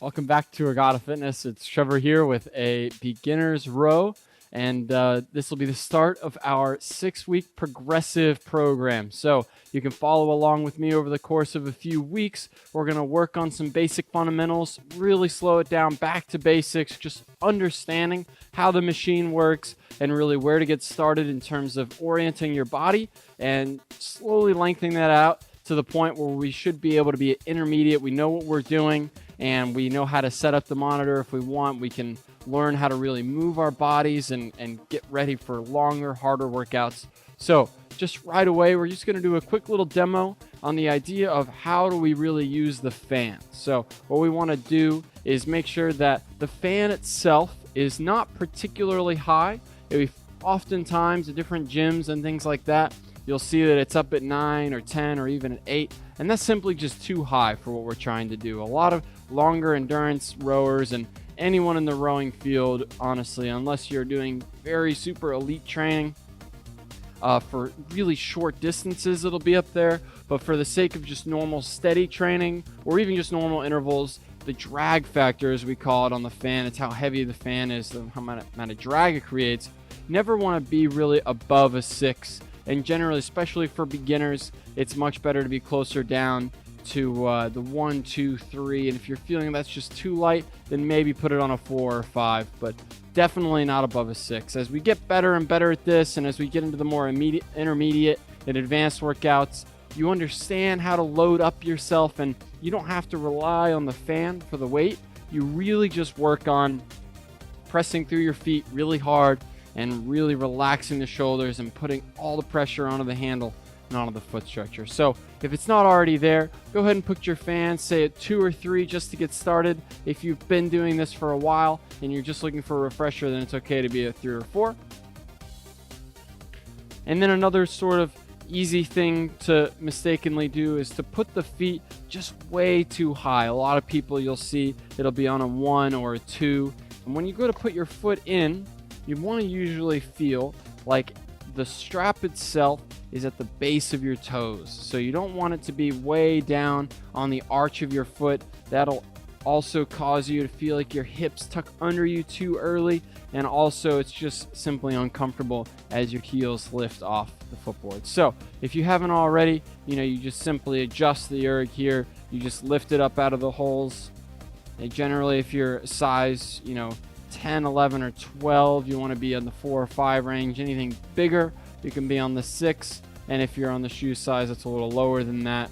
Welcome back to Regatta Fitness. It's Trevor here with a beginner's row, and this will be the start of our 6-week progressive program. So you can follow along with me over the course of a few weeks. We're going to work on some basic fundamentals, really slow it down back to basics, just understanding how the machine works and really where to get started in terms of orienting your body and slowly lengthening that out to the point where we should be able to be intermediate. We know what we're doing and we know how to set up the monitor if we want. We can learn how to really move our bodies and get ready for longer, harder workouts. So just right away, we're just going to do a quick little demo on the idea of how do we really use the fan. So what we want to do is make sure that the fan itself is not particularly high. Oftentimes at different gyms and things like that, you'll see that it's up at 9 or 10 or even at 8, and that's simply just too high for what we're trying to do. A lot of longer endurance rowers and anyone in the rowing field, honestly, unless you're doing very super elite training, for really short distances, it'll be up there. But for the sake of just normal steady training or even just normal intervals, the drag factor, as we call it on the fan, it's how heavy the fan is, how much amount of drag it creates. Never want to be really above a 6. And generally, especially for beginners, it's much better to be closer down to the 1, 2, 3. And if you're feeling that's just too light, then maybe put it on a 4 or 5, but definitely not above a 6. As we get better and better at this, and as we get into the more intermediate and advanced workouts, you understand how to load up yourself, and you don't have to rely on the fan for the weight. You really just work on pressing through your feet really hard and really relaxing the shoulders and putting all the pressure onto the handle and onto the foot structure. So if it's not already there, go ahead and put your fan, say at 2 or 3 just to get started. If you've been doing this for a while and you're just looking for a refresher, then it's okay to be at 3 or 4. And then another sort of easy thing to mistakenly do is to put the feet just way too high. A lot of people, you'll see it'll be on a 1 or a 2. And when you go to put your foot in, you want to usually feel like the strap itself is at the base of your toes. So you don't want it to be way down on the arch of your foot. That'll also cause you to feel like your hips tuck under you too early. And also it's just simply uncomfortable as your heels lift off the footboard. So if you haven't already, you just simply adjust the erg here. You just lift it up out of the holes. And generally, if you're size, 10, 11, or 12, you want to be on the 4 or 5 range. Anything bigger, you can be on the 6. And if you're on the shoe size that's a little lower than that,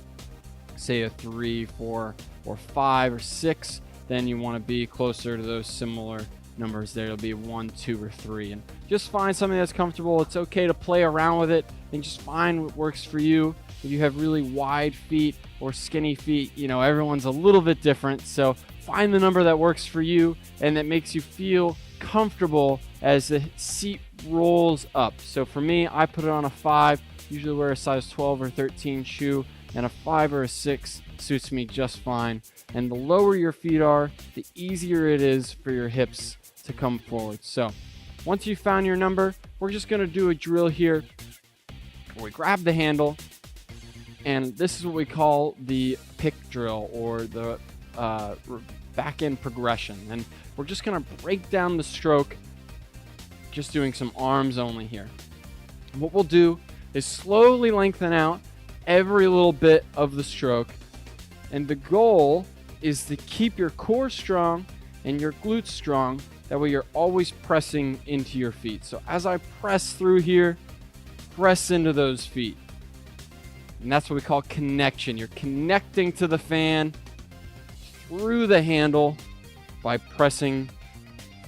say a 3, 4, or 5, or 6, then you want to be closer to those similar numbers there. It'll be 1, 2, or 3. And just find something that's comfortable. It's okay to play around with it and just find what works for you. If you have really wide feet or skinny feet, everyone's a little bit different. So find the number that works for you and that makes you feel comfortable as the seat rolls up. So for me, I put it on a 5, usually wear a size 12 or 13 shoe, and a 5 or a 6 suits me just fine. And the lower your feet are, the easier it is for your hips to come forward. So once you found your number, we're just going to do a drill here where we grab the handle, and this is what we call the pick drill, or the back end progression. And we're just going to break down the stroke, just doing some arms only here. What we'll do is slowly lengthen out every little bit of the stroke, and the goal is to keep your core strong and your glutes strong. That way you're always pressing into your feet. So as I press through here, press into those feet. And that's what we call connection. You're connecting to the fan through the handle by pressing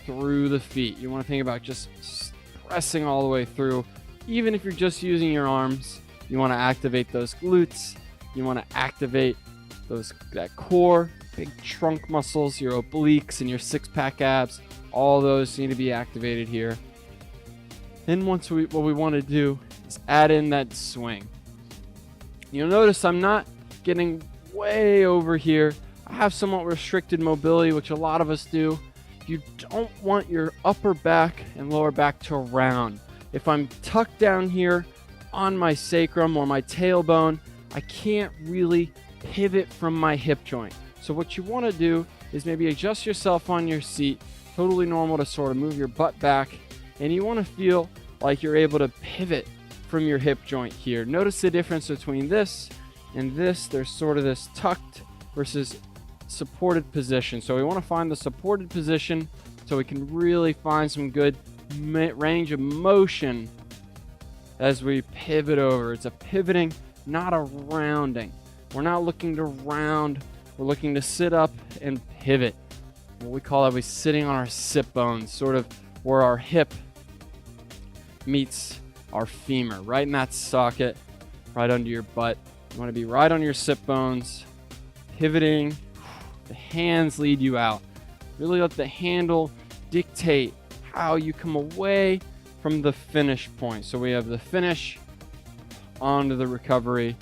through the feet. You want to think about just pressing all the way through. Even if you're just using your arms, you want to activate those glutes. You want to activate that core, big trunk muscles, your obliques and your 6-pack abs. All those need to be activated here. Then what we want to do is add in that swing. You'll notice I'm not getting way over here. I have somewhat restricted mobility, which a lot of us do. You don't want your upper back and lower back to round. If I'm tucked down here on my sacrum or my tailbone, I can't really pivot from my hip joint. So what you want to do is maybe adjust yourself on your seat. Totally normal to sort of move your butt back, and you want to feel like you're able to pivot from your hip joint here. Notice the difference between this and this. There's sort of this tucked versus supported position. So we want to find the supported position so we can really find some good range of motion as we pivot over. It's a pivoting, not a rounding. We're not looking to round. We're looking to sit up and pivot. What we call that, we're sitting on our sit bones, sort of where our hip meets our femur, right in that socket, right under your butt. You want to be right on your sit bones, pivoting. The hands lead you out. Really let the handle dictate how you come away from the finish point. So we have the finish, onto the recovery,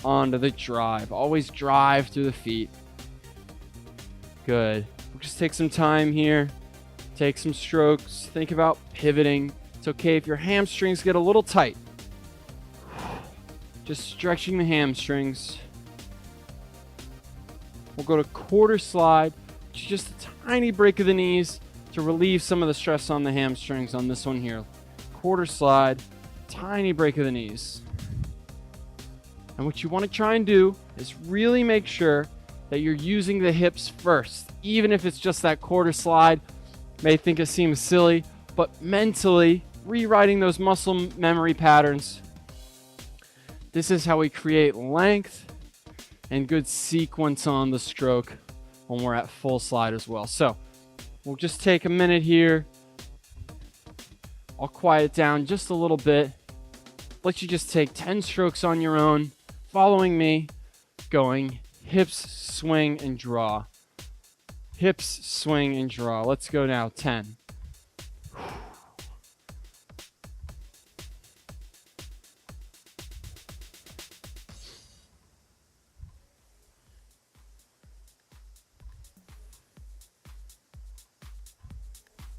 onto the drive. Always drive through the feet. Good. We'll just take some time here. Take some strokes. Think about pivoting. It's okay if your hamstrings get a little tight. Just stretching the hamstrings. We'll go to quarter slide, which is just a tiny break of the knees to relieve some of the stress on the hamstrings on this one here. Quarter slide, tiny break of the knees. And what you want to try and do is really make sure that you're using the hips first. Even if it's just that quarter slide, may think it seems silly, but mentally rewriting those muscle memory patterns. This is how we create length and good sequence on the stroke when we're at full slide as well. So we'll just take a minute here. I'll quiet down just a little bit. Let you just take 10 strokes on your own, following me, going hips, swing, and draw. Hips, swing, and draw. Let's go now, 10.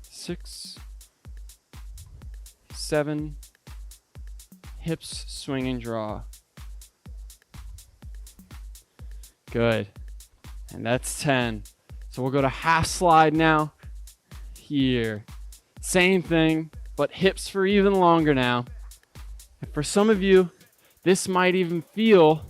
Six, 7, hips, swing, and draw. Good. And that's 10. So we'll go to half slide now. Here. Same thing, but hips for even longer now. And for some of you, this might even feel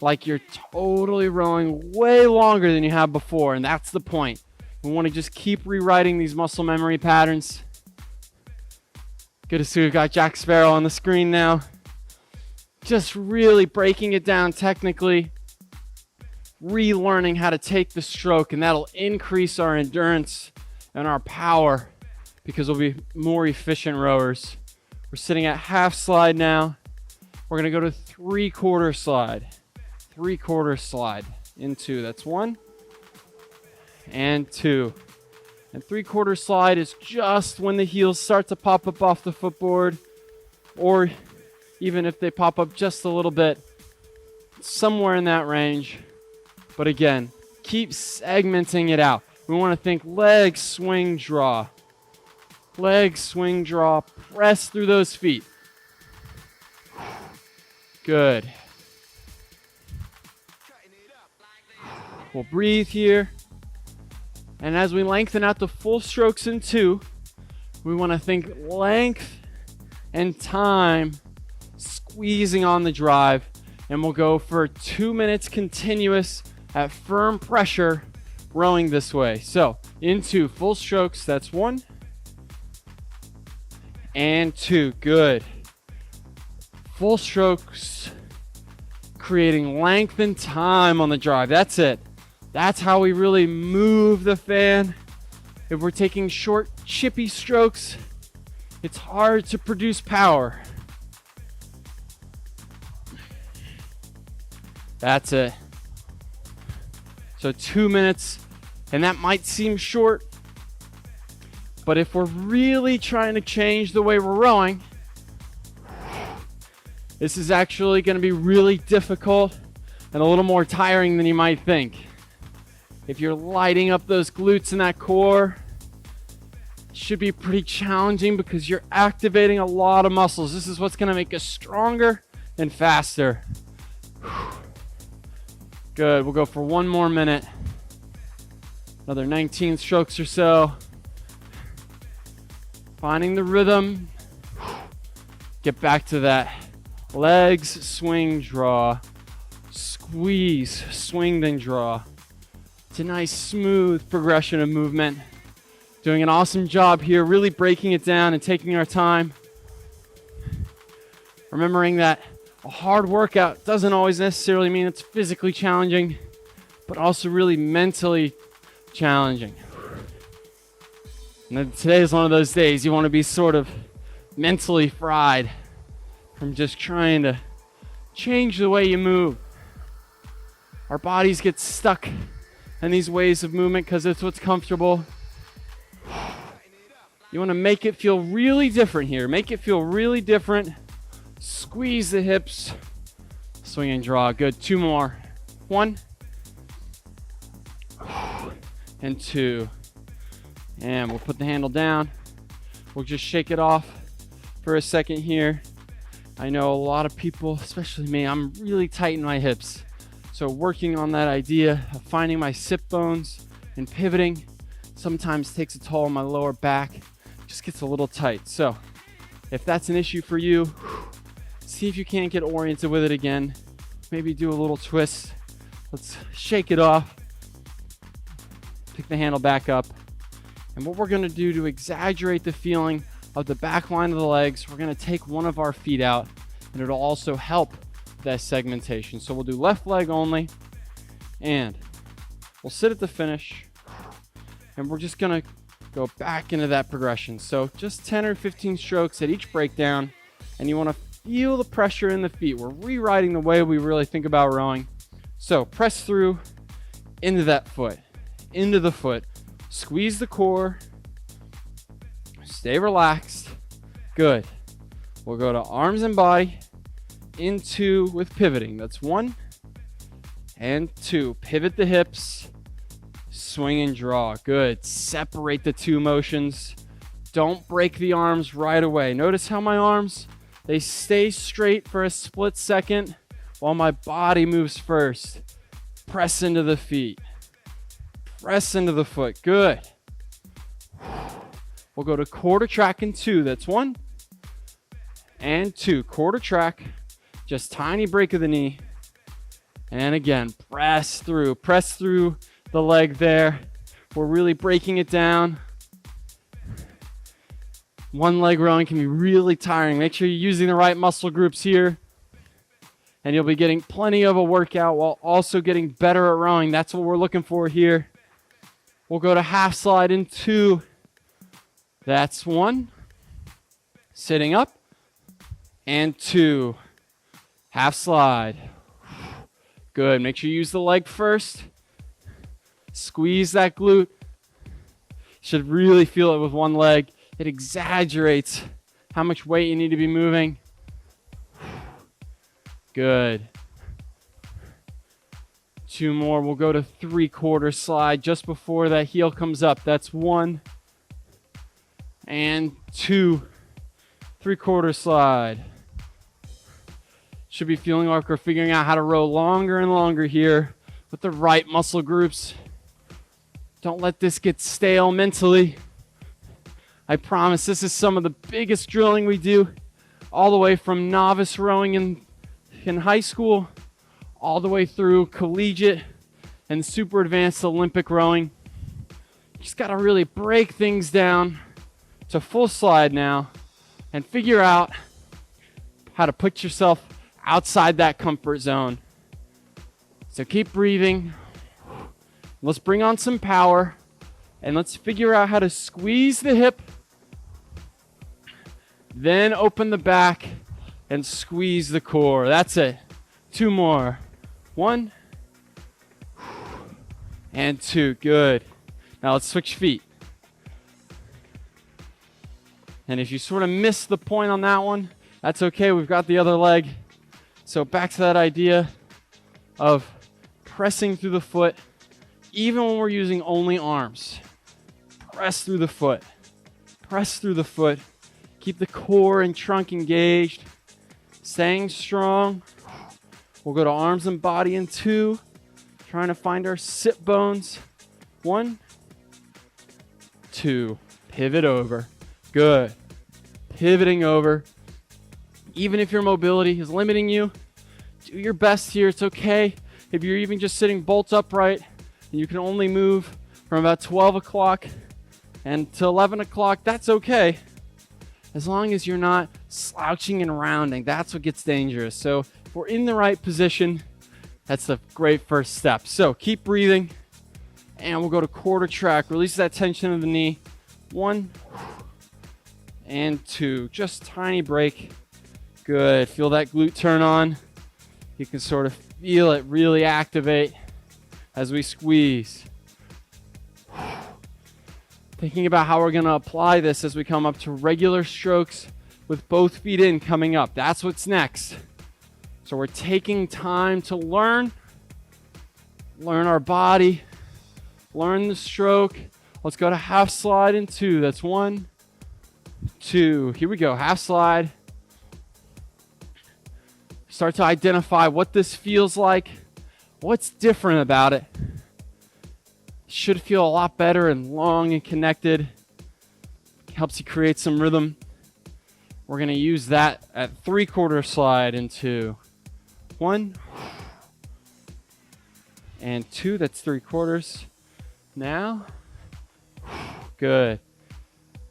like you're totally rowing way longer than you have before, and that's the point. We want to just keep rewriting these muscle memory patterns. Good to see we've got Jack Sparrow on the screen now. Just really breaking it down technically, relearning how to take the stroke, and that'll increase our endurance and our power because we'll be more efficient rowers. We're sitting at half slide now. We're going to go to 3/4 slide. 3/4 slide in 2. That's 1 and 2. And 3/4 slide is just when the heels start to pop up off the footboard, or even if they pop up just a little bit, somewhere in that range. But again, keep segmenting it out. We want to think leg, swing, draw. Leg, swing, draw. Press through those feet. Good. We'll breathe here. And as we lengthen out the full strokes in 2, we want to think length and time, squeezing on the drive. And we'll go for 2 minutes continuous at firm pressure, rowing this way. So into full strokes, that's 1 and 2. Good. Full strokes, creating length and time on the drive. That's it. That's how we really move the fan. If we're taking short, chippy strokes, it's hard to produce power. That's it. So 2 minutes, and that might seem short, but if we're really trying to change the way we're rowing, this is actually going to be really difficult and a little more tiring than you might think. If you're lighting up those glutes and that core, it should be pretty challenging because you're activating a lot of muscles. This is what's going to make us stronger and faster. Good. We'll go for one more minute. Another 19 strokes or so. Finding the rhythm. Get back to that. Legs, swing, draw. Squeeze, swing, then draw. It's a nice, smooth progression of movement. Doing an awesome job here, really breaking it down and taking our time. Remembering that a hard workout doesn't always necessarily mean it's physically challenging, but also really mentally challenging. And then today is one of those days you want to be sort of mentally fried from just trying to change the way you move. Our bodies get stuck in these ways of movement because it's what's comfortable. You want to make it feel really different here. Make it feel really different. Squeeze the hips. Swing and draw. Good. 2 more. 1. And 2. And we'll put the handle down. We'll just shake it off for a second here. I know a lot of people, especially me, I'm really tight in my hips. So working on that idea of finding my sit bones and pivoting sometimes takes a toll on my lower back. Just gets a little tight. So if that's an issue for you, see if you can't get oriented with it again. Maybe do a little twist. Let's shake it off. Pick the handle back up. And what we're going to do to exaggerate the feeling of the back line of the legs, we're going to take one of our feet out, and it'll also help that segmentation. So we'll do left leg only, and we'll sit at the finish, and we're just going to go back into that progression. So just 10 or 15 strokes at each breakdown, and you want to feel the pressure in the feet. We're rewriting the way we really think about rowing. So press through into that foot, into the foot. Squeeze the core. Stay relaxed. Good. We'll go to arms and body. Into with pivoting. That's 1 and 2. Pivot the hips. Swing and draw. Good. Separate the 2 motions. Don't break the arms right away. Notice how my arms, they stay straight for a split second while my body moves first. Press into the feet. Press into the foot. Good. We'll go to quarter track in 2. That's 1 and 2. Quarter track. Just tiny break of the knee. And again, press through. Press through the leg there. We're really breaking it down. One leg rowing can be really tiring. Make sure you're using the right muscle groups here. And you'll be getting plenty of a workout while also getting better at rowing. That's what we're looking for here. We'll go to half slide in 2. That's 1. Sitting up. And 2. Half slide. Good. Make sure you use the leg first. Squeeze that glute. Should really feel it with one leg. It exaggerates how much weight you need to be moving. Good. 2 more. We'll go to 3/4 slide just before that heel comes up. That's 1 and 2. 3/4 slide. Should be feeling like we're figuring out how to row longer and longer here with the right muscle groups. Don't let this get stale mentally. I promise this is some of the biggest drilling we do, all the way from novice rowing in high school, all the way through collegiate and super advanced Olympic rowing. You just got to really break things down to full slide now and figure out how to put yourself outside that comfort zone. So keep breathing. Let's bring on some power and let's figure out how to squeeze the hip, then open the back and squeeze the core. That's it. 2 more. 1 and 2. Good. Now let's switch feet. And if you sort of missed the point on that one, that's okay. We've got the other leg. So back to that idea of pressing through the foot, even when we're using only arms. Press through the foot. Press through the foot. Keep the core and trunk engaged. Staying strong. We'll go to arms and body in 2. Trying to find our sit bones. 1, 2. Pivot over. Good. Pivoting over. Even if your mobility is limiting you, do your best here. It's okay if you're even just sitting bolt upright and you can only move from about 12 o'clock and to 11 o'clock. That's okay. As long as you're not slouching and rounding, that's what gets dangerous. So if we're in the right position, that's a great first step. So keep breathing, and we'll go to quarter track. Release that tension of the knee. 1 and 2. Just tiny break. Good. Feel that glute turn on. You can sort of feel it really activate as we squeeze. Thinking about how we're going to apply this as we come up to regular strokes with both feet in coming up. That's what's next. So we're taking time to learn our body, learn the stroke. Let's go to half slide in 2. That's 1, 2. Here we go. Half slide. Start to identify what this feels like. What's different about it? Should feel a lot better and long and connected. Helps you create some rhythm. We're going to use that at 3/4 slide in 2. 1 and 2. That's 3/4. Now, good.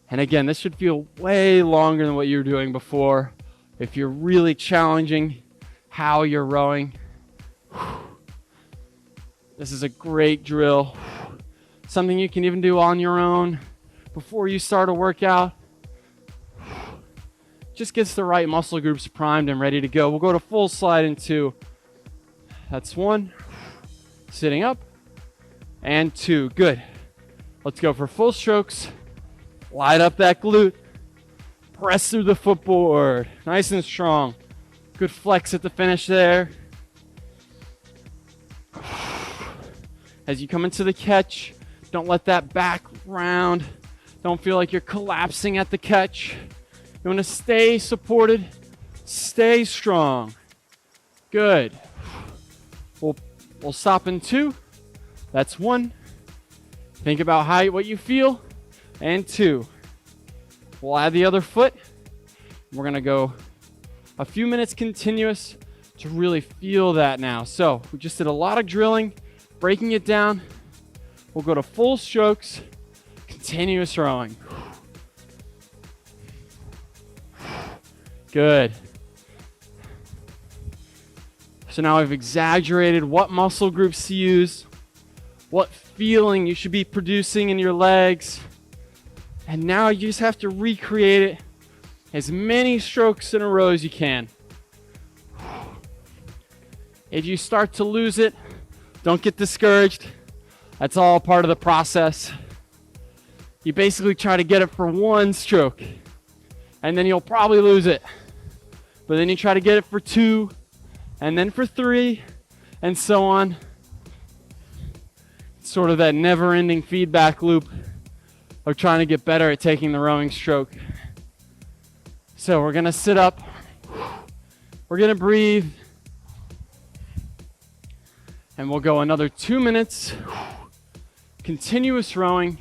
And again, this should feel way longer than what you were doing before. If you're really challenging how you're rowing, this is a great drill. Something you can even do on your own before you start a workout. Just gets the right muscle groups primed and ready to go. We'll go to full slide in 2. That's 1. Sitting up. And 2. Good. Let's go for full strokes. Light up that glute. Press through the footboard. Nice and strong. Good flex at the finish there. As you come into the catch, don't let that back round. Don't feel like you're collapsing at the catch. You want to stay supported, stay strong. Good. We'll stop in 2. That's 1. Think about what you feel. And 2. We'll add the other foot. We're going to go a few minutes continuous to really feel that now. So we just did a lot of drilling, breaking it down. We'll go to full strokes, continuous rowing. Good. So now we've exaggerated what muscle groups to use, what feeling you should be producing in your legs, and now you just have to recreate it as many strokes in a row as you can. If you start to lose it, don't get discouraged. That's all part of the process. You basically try to get it for 1 stroke, and then you'll probably lose it. But then you try to get it for 2, and then for 3, and so on. It's sort of that never-ending feedback loop of trying to get better at taking the rowing stroke. So we're gonna sit up. We're gonna breathe. And we'll go another 2 minutes. Continuous rowing.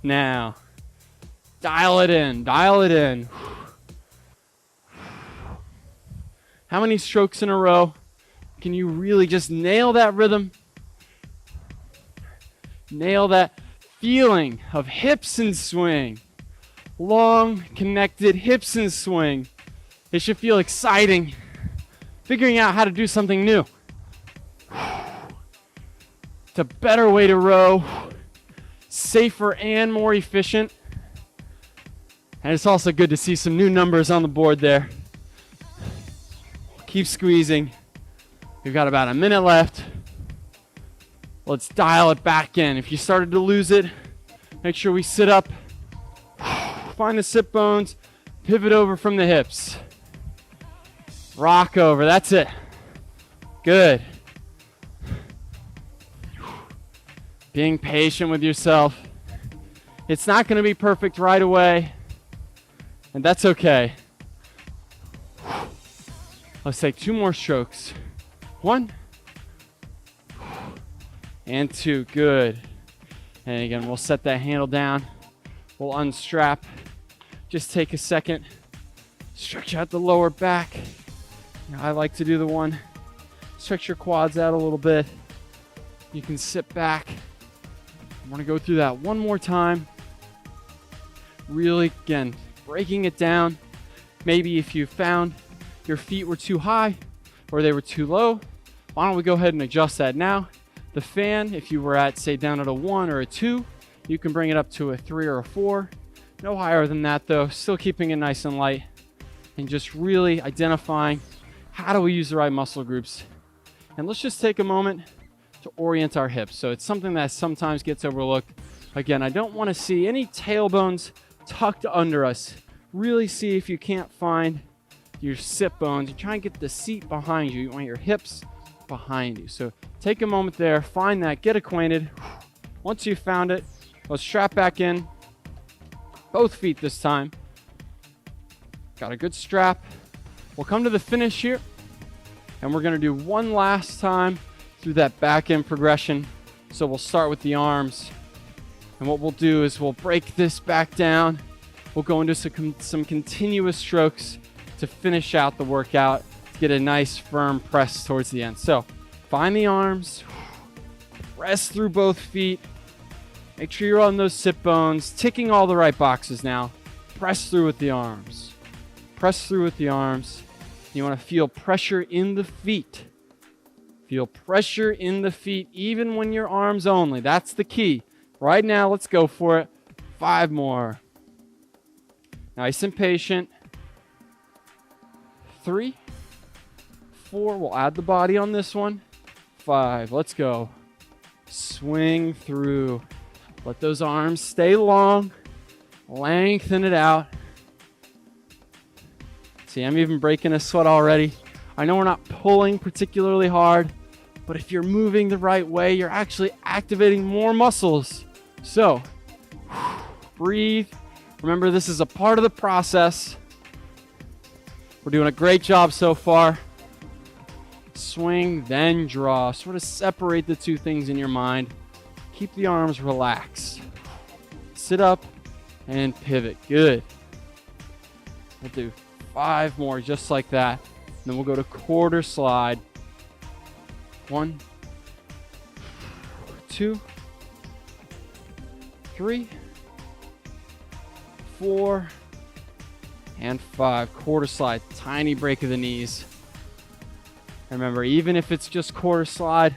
Now, dial it in, dial it in. How many strokes in a row can you really just nail that rhythm? Nail that feeling of hips and swing. Long, connected hips and swing. It should feel exciting. Figuring out how to do something new. It's a better way to row. Safer and more efficient. And it's also good to see some new numbers on the board there. Keep squeezing. We've got about a minute left. Let's dial it back in. If you started to lose it, make sure we sit up. Find the sit bones. Pivot over from the hips. Rock over. That's it. Good. Being patient with yourself. It's not going to be perfect right away, and that's okay. Let's take 2 more strokes. 1 and 2. Good. And again, we'll set that handle down. We'll unstrap. Just take a second. Stretch out the lower back. Now, I like to do the one. Stretch your quads out a little bit. You can sit back. I'm going to go through that one more time. Really, again, breaking it down. Maybe if you found your feet were too high or they were too low, why don't we go ahead and adjust that now? The fan, if you were at, say, down at a 1 or a 2, you can bring it up to a 3 or a 4. No higher than that, though. Still keeping it nice and light. And just really identifying how do we use the right muscle groups. And let's just take a moment to orient our hips. So it's something that sometimes gets overlooked. Again, I don't want to see any tailbones tucked under us. Really see if you can't find your sit bones. You try and get the seat behind you. You want your hips behind you. So take a moment there, find that, get acquainted. Once you've found it, let's strap back in. Both feet this time. Got a good strap. We'll come to the finish here, and we're going to do one last time through that back end progression. So we'll start with the arms, and what we'll do is we'll break this back down. We'll go into some continuous strokes to finish out the workout, to get a nice firm press towards the end. So find the arms, press through both feet. Make sure you're on those sit bones, ticking all the right boxes now. Press through with the arms. Press through with the arms. You want to feel pressure in the feet. Feel pressure in the feet even when your arms only. That's the key. Right now, let's go for it. 5 more. Nice and patient. 3, 4. We'll add the body on this one. 5. Let's go. Swing through. Let those arms stay long. Lengthen it out. See, I'm even breaking a sweat already. I know we're not pulling particularly hard, but if you're moving the right way, you're actually activating more muscles. So, breathe. Remember, this is a part of the process. We're doing a great job so far. Swing, then draw. Sort of separate the two things in your mind. Keep the arms relaxed. Sit up and pivot. Good. We'll do 5 more just like that. And then we'll go to quarter slide. 1, 2, 3, 4, and 5. Quarter slide. Tiny break of the knees. Remember, even if it's just quarter slide,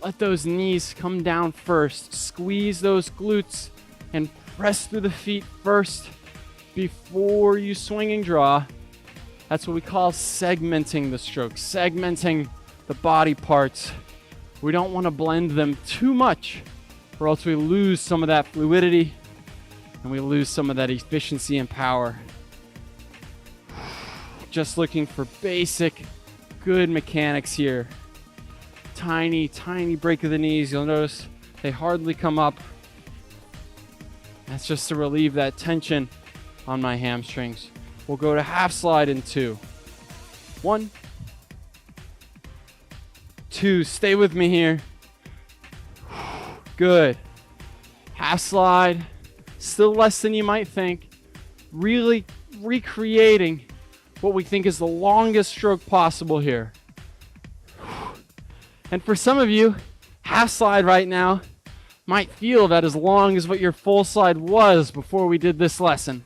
let those knees come down first. Squeeze those glutes and press through the feet first before you swing and draw. That's what we call segmenting the stroke, segmenting the body parts. We don't want to blend them too much, or else we lose some of that fluidity and we lose some of that efficiency and power. Just looking for basic, good mechanics here. Tiny, tiny break of the knees. You'll notice they hardly come up. That's just to relieve that tension on my hamstrings. We'll go to half slide in 2. 1, 2. Stay with me here. Good. Half slide. Still less than you might think. Really recreating what we think is the longest stroke possible here. And for some of you, half slide right now might feel that as long as what your full slide was before we did this lesson.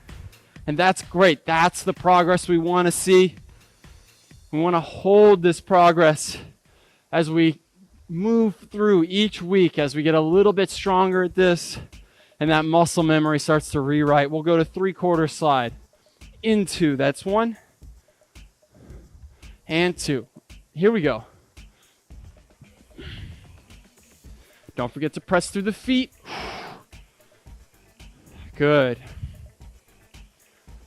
And that's great. That's the progress we want to see. We want to hold this progress as we move through each week, as we get a little bit stronger at this, and that muscle memory starts to rewrite. We'll go to 3/4 slide. Into, that's 1 and 2. Here we go. Don't forget to press through the feet. Good.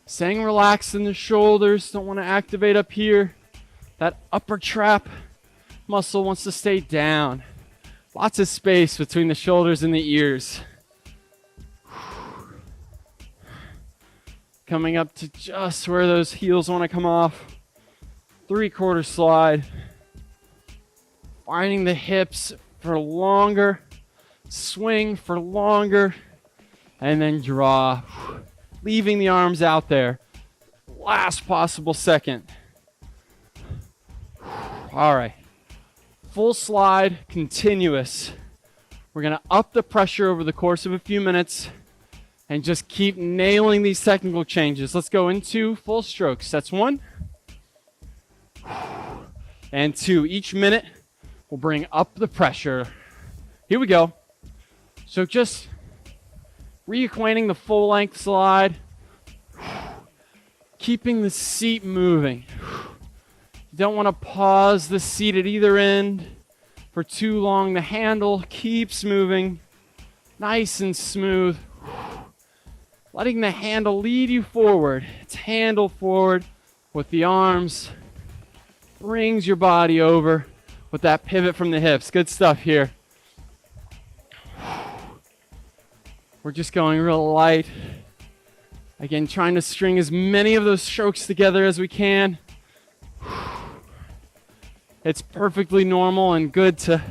Staying relaxed in the shoulders. Don't want to activate up here. That upper trap muscle wants to stay down. Lots of space between the shoulders and the ears. Coming up to just where those heels want to come off. 3/4 slide. Finding the hips for longer, swing for longer, and then draw, leaving the arms out there. Last possible second. All right, full slide, continuous. We're gonna up the pressure over the course of a few minutes and just keep nailing these technical changes. Let's go into full strokes. That's 1 and 2. Each minute, we'll bring up the pressure. Here we go. So just reacquainting the full length slide, keeping the seat moving. You don't want to pause the seat at either end for too long. The handle keeps moving, nice and smooth. Letting the handle lead you forward. It's handle forward with the arms. Brings your body over with that pivot from the hips. Good stuff here. We're just going real light. Again, trying to string as many of those strokes together as we can. It's perfectly normal and good to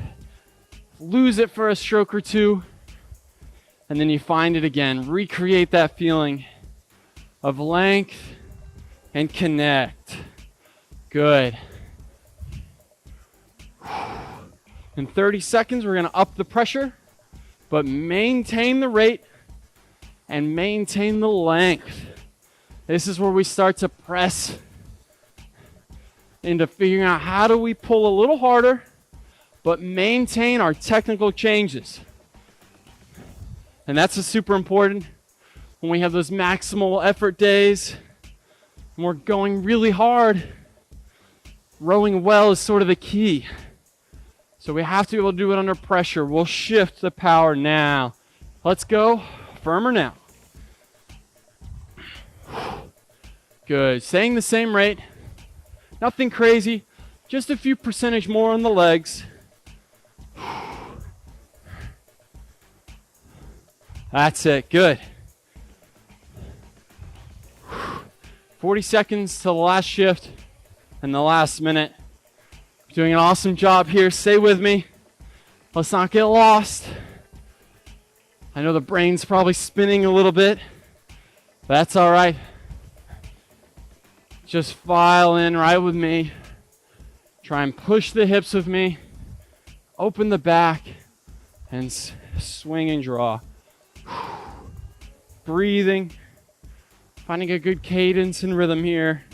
lose it for a stroke or two, and then you find it again. Recreate that feeling of length and connect. Good. In 30 seconds, we're going to up the pressure, but maintain the rate and maintain the length. This is where we start to press into figuring out how do we pull a little harder, but maintain our technical changes. And that's super important when we have those maximal effort days and we're going really hard. Rowing well is sort of the key. So we have to be able to do it under pressure. We'll shift the power now. Let's go firmer now. Good. Staying the same rate. Nothing crazy. Just a few percentage more on the legs. That's it. Good. 40 seconds to the last shift and the last minute. Doing an awesome job here. Stay with me. Let's not get lost. I know the brain's probably spinning a little bit. But that's all right. Just file in right with me. Try and push the hips with me. Open the back and swing and draw. Breathing. Finding a good cadence and rhythm here.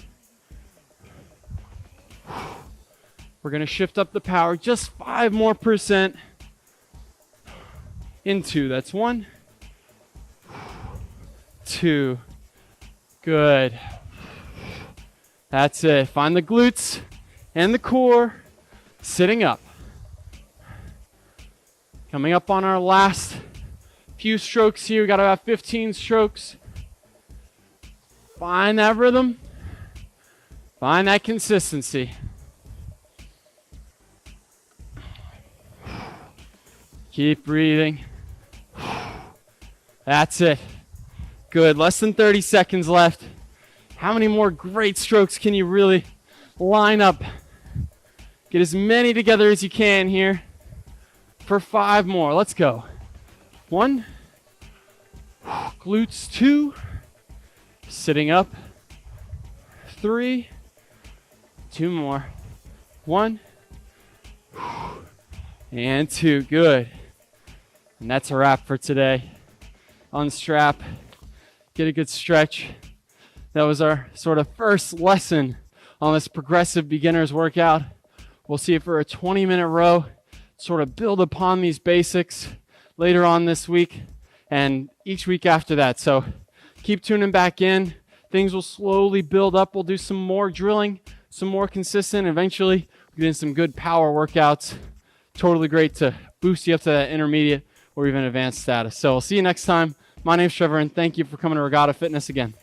We're going to shift up the power just 5% more. Into. That's 1, 2. Good. That's it. Find the glutes and the core. Sitting up. Coming up on our last few strokes here. We got about 15 strokes. Find that rhythm. Find that consistency. Keep breathing. That's it. Good. Less than 30 seconds left. How many more great strokes can you really line up? Get as many together as you can here for 5 more. Let's go. 1. Glutes 2. Sitting up. 3. 2 more. 1. And 2. Good. And that's a wrap for today. Unstrap. Get a good stretch. That was our sort of first lesson on this progressive beginners workout. We'll see it for a 20-minute row, sort of build upon these basics later on this week and each week after that. So keep tuning back in. Things will slowly build up. We'll do some more drilling, some more consistent. Eventually, we'll get in some good power workouts. Totally great to boost you up to that intermediate or even advanced status. So I'll see you next time. My name's Trevor, and thank you for coming to Regatta Fitness again.